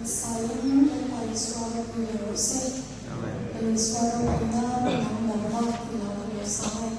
sair daripada suara penyelesai dan suara benar yang dapat dilakukan saya.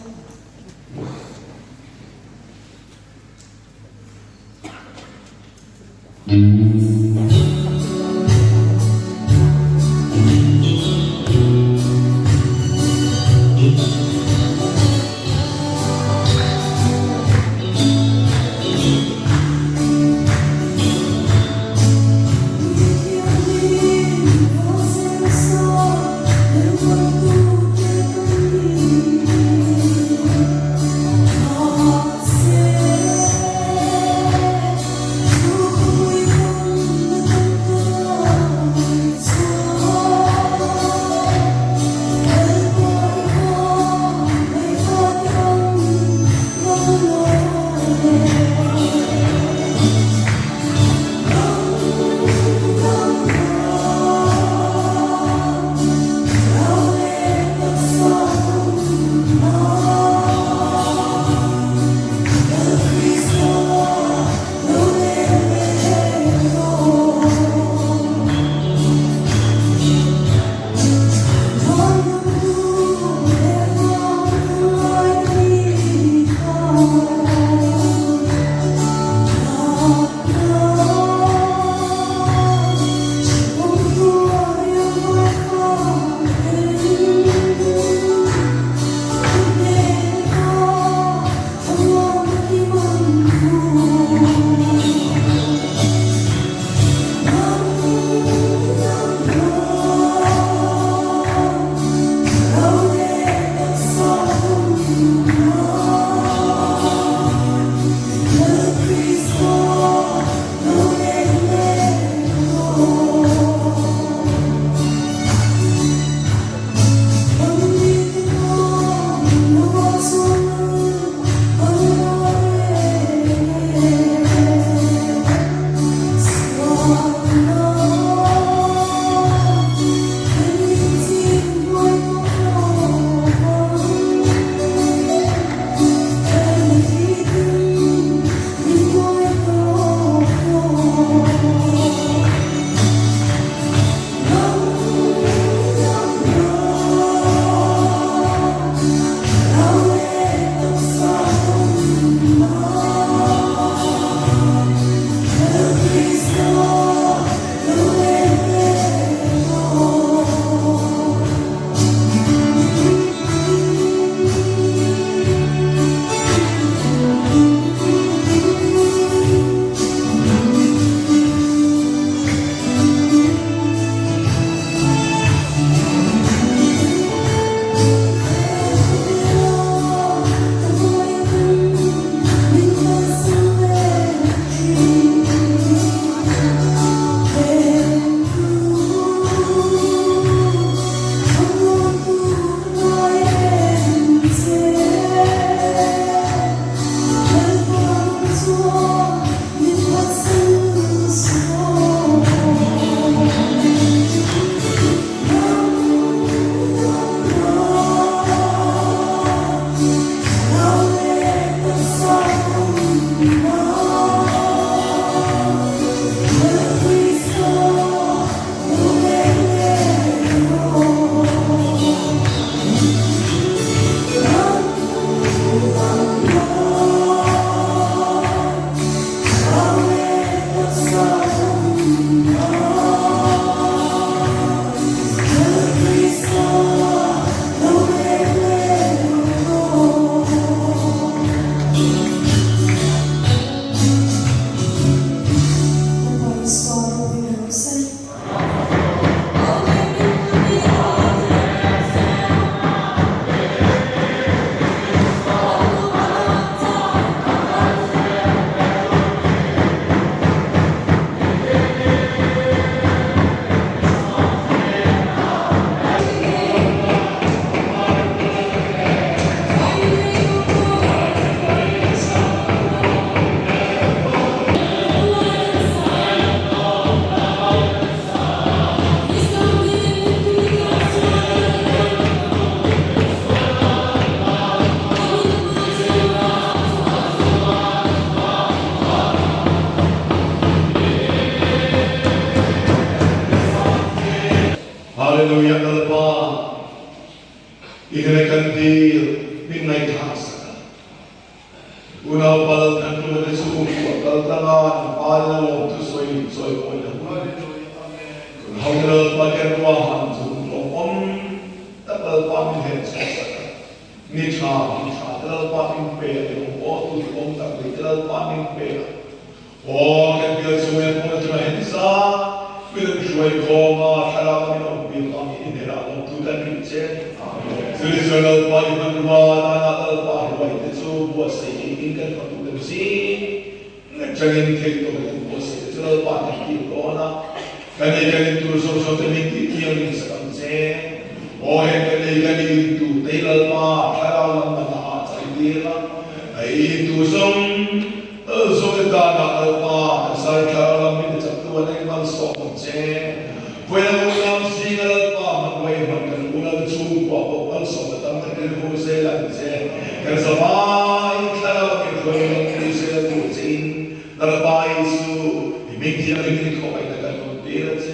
Hallelujah dalpa idne kantil midnight house una pal kantu de su dal tanga pal lo tu soi ko na hawdal pa kerwa han su om tapal pa min het sa ni cha dal pa min pe de o tu om tak dal pa min pe o kan bil su me ko tra hen sa Bilang jual koma, halaman yang bilang ini adalah untuk dan riset. Tradisional bagi manusia, anak bagi itu buat sehingga untuk bersih. Jangan kita untuk buat tradisional bagi kita. Kali itu sosok terlihat yang sekarang saya. Oh, kali itu tidak halaman mana saya itu Soalnya tak apa, saya kalau minta jatuh ada yang sok je. Punya ulang sih apa, makoi makan ulang cuba, bukan sok datang dari Hussein je. Kalau sampai kalau kita punya Hussein tu je, terbaik itu diminta lagi kau baik dengan dia je.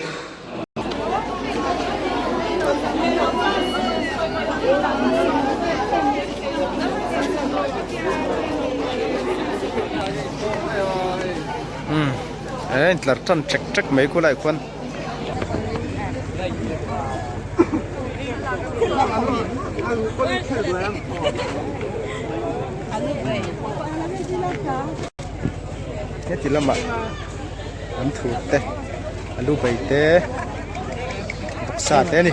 Tlar tan trek mấy cô lại quân thế thì làm ạ ăn thủ tê ăn đu bầy tê vật xả tê đi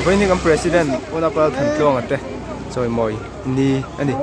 với những ông president una para thành công ở đây rồi mồi ni anh đi